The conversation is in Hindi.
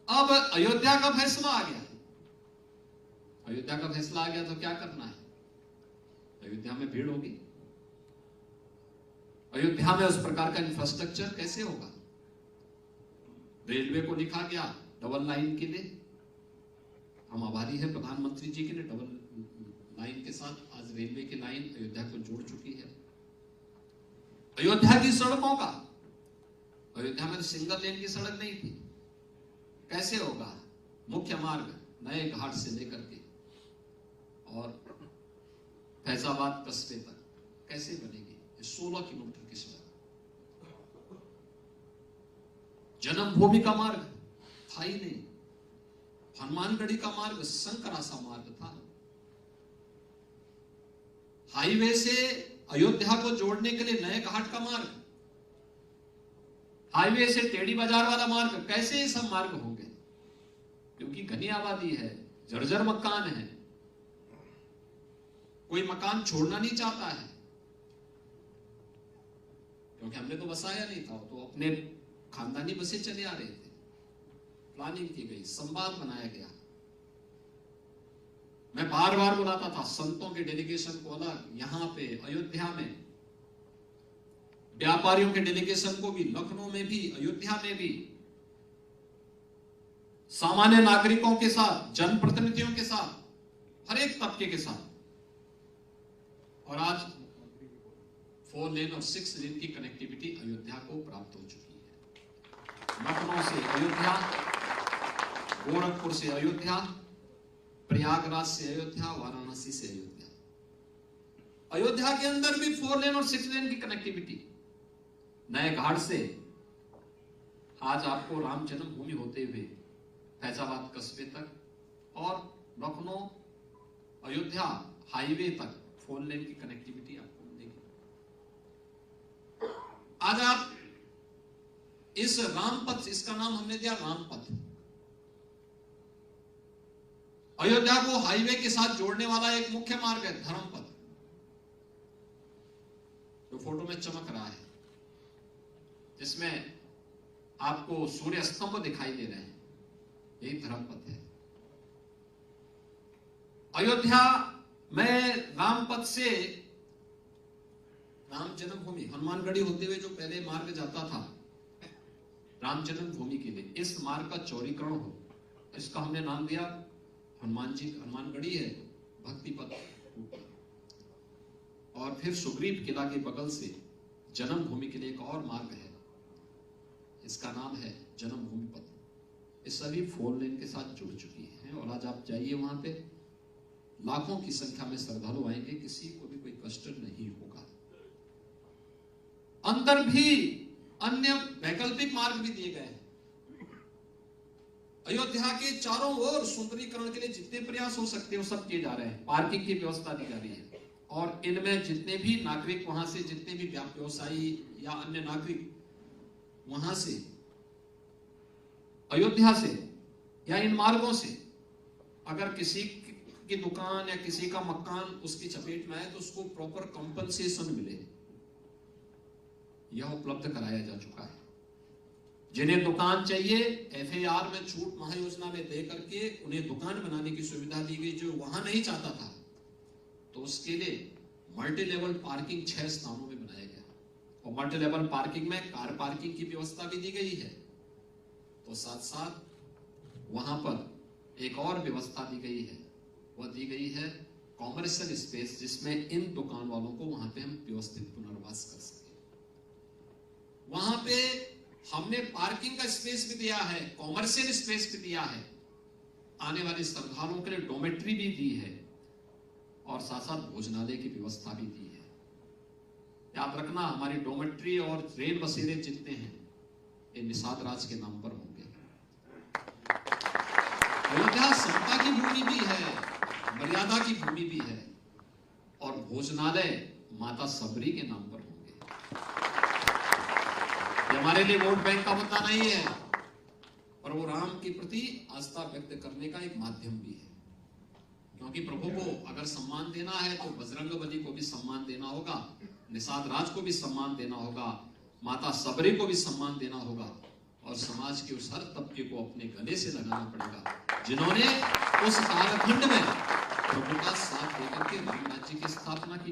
अब अयोध्या का फैसला आ गया, अयोध्या का फैसला आ गया तो क्या करना है? अयोध्या में भीड़ होगी, अयोध्या में उस प्रकार का इंफ्रास्ट्रक्चर कैसे होगा? रेलवे को लिखा गया डबल लाइन के लिए, हम आभारी हैं प्रधानमंत्री जी के लिए, डबल लाइन के साथ आज रेलवे की लाइन अयोध्या को जोड़ चुकी है। अयोध्या की सड़कों का, अयोध्या में सिंगल लेन की सड़क नहीं थी, कैसे होगा? मुख्य मार्ग नए घाट से लेकर के और फैजाबाद कस्बे तक कैसे बनेगी? 16 किलोमीटर की सड़क। जन्मभूमि का मार्ग था ही नहीं, हनुमानगढ़ी का मार्ग संकरासा मार्ग था। हाईवे से अयोध्या को जोड़ने के लिए नए घाट का मार्ग, हाईवे से टेढ़ी बाजार वाला मार्ग, कैसे ये सब मार्ग होंगे? क्योंकि घनी आबादी है, जर्जर मकान है, कोई मकान छोड़ना नहीं चाहता है, क्योंकि हमने तो बसाया नहीं था, तो अपने खानदानी बसे चले आ रहे थे। प्लानिंग की गई, संवाद बनाया गया। मैं बार बार बुलाता था संतों के डेलीगेशन को अलग, यहां पे अयोध्या में व्यापारियों के डेलीगेशन को भी, लखनऊ में भी, अयोध्या में भी, सामान्य नागरिकों के साथ, जनप्रतिनिधियों के साथ, हर एक तबके के साथ। और आज 4 लेन और 6 लेन की कनेक्टिविटी अयोध्या को प्राप्त हो चुकी है। लखनऊ से अयोध्या, गोरखपुर से अयोध्या, प्रयागराज से अयोध्या, वाराणसी से अयोध्या। अयोध्या के अंदर भी 4 लेन और 6 लेन की कनेक्टिविटी, नए घाट से आज आपको राम जन्मभूमि होते हुए फैजाबाद कस्बे तक और लखनऊ अयोध्या हाईवे तक 4 लेन की कनेक्टिविटी आपको मिलेगी। आज आप इस रामपथ, इसका नाम हमने दिया रामपथ, अयोध्या को हाईवे के साथ जोड़ने वाला एक मुख्य मार्ग है धर्मपथ, जो फोटो में चमक रहा है, जिसमें आपको सूर्य स्तंभ दिखाई दे रहे हैं, यही धर्मपथ है। अयोध्या में रामपथ से राम जन्मभूमि, हनुमानगढ़ी होते हुए जो पहले मार्ग जाता था राम जन्मभूमि के लिए, इस मार्ग का चौड़ीकरण हो, इसका हमने नाम दिया हनुमानगढ़ी है भक्ति पथ। और फिर सुग्रीव किला के बगल से जन्मभूमि के लिए एक और मार्ग है, इसका नाम है जन्मभूमि पथ। ये सभी 4 लेन के साथ जुड़ चुकी हैं और आज आप जाइए वहां पे, लाखों की संख्या में श्रद्धालु आएंगे, किसी को भी कोई कष्ट नहीं होगा। अंदर भी अन्य वैकल्पिक मार्ग भी दिए गए हैं। अयोध्या के चारों ओर सुंदरीकरण के लिए जितने प्रयास हो सकते हैं वो सब किए जा रहे हैं। पार्किंग की व्यवस्था दी जा रही है और इनमें जितने भी नागरिक वहां से, जितने भी व्यवसायी या अन्य नागरिक वहां से, अयोध्या से या इन मार्गों से अगर किसी की दुकान या किसी का मकान उसकी चपेट में आए तो उसको प्रॉपर कंपनसेशन मिले, यह उपलब्ध कराया जा चुका है। जिन्हें दुकान चाहिए FAR में छूट महायोजना में दे करके उन्हें दुकान बनाने की सुविधा दी गई, जो वहां नहीं चाहता था तो उसके लिए मल्टी लेवल पार्किंग 6 स्थानों में बनाया गया और मल्टी लेवल पार्किंग में कार पार्किंग की व्यवस्था भी दी गई है। तो साथ साथ वहां पर एक और व्यवस्था दी गई है, वह दी गई है कॉमर्शियल स्पेस, जिसमें इन दुकान वालों को वहां पे हम व्यवस्थित पुनर्वास कर सके। वहां पे हमने पार्किंग का स्पेस भी दिया है, कॉमर्शियल स्पेस भी दिया है, आने वाले श्रद्धालुओं के लिए डोमेट्री भी दी है और साथ साथ भोजनालय की व्यवस्था भी दी है। याद रखना, हमारी डोमेट्री और रेल बसेरे जितने हैं ये निषाद राज के नाम पर होंगे। अयोध्या समता की भूमि भी है, मर्यादा की भूमि भी है और भोजनालय माता सबरी के नाम पर होंगे। ये हमारे लिए वोट बैंक का मुद्दा नहीं है और वो राम के प्रति आस्था व्यक्त करने का एक माध्यम भी है, क्योंकि प्रभु को अगर सम्मान देना है तो बजरंगबली को भी सम्मान देना होगा, निषाद राज को भी सम्मान देना होगा, माता सबरी को भी सम्मान देना होगा और समाज के उस हर तबके को अपने गले से लगाना पड़ेगा जिन्होंने उस कालखंड में प्रभु का साथ देकर के राम राज्य की स्थापना की।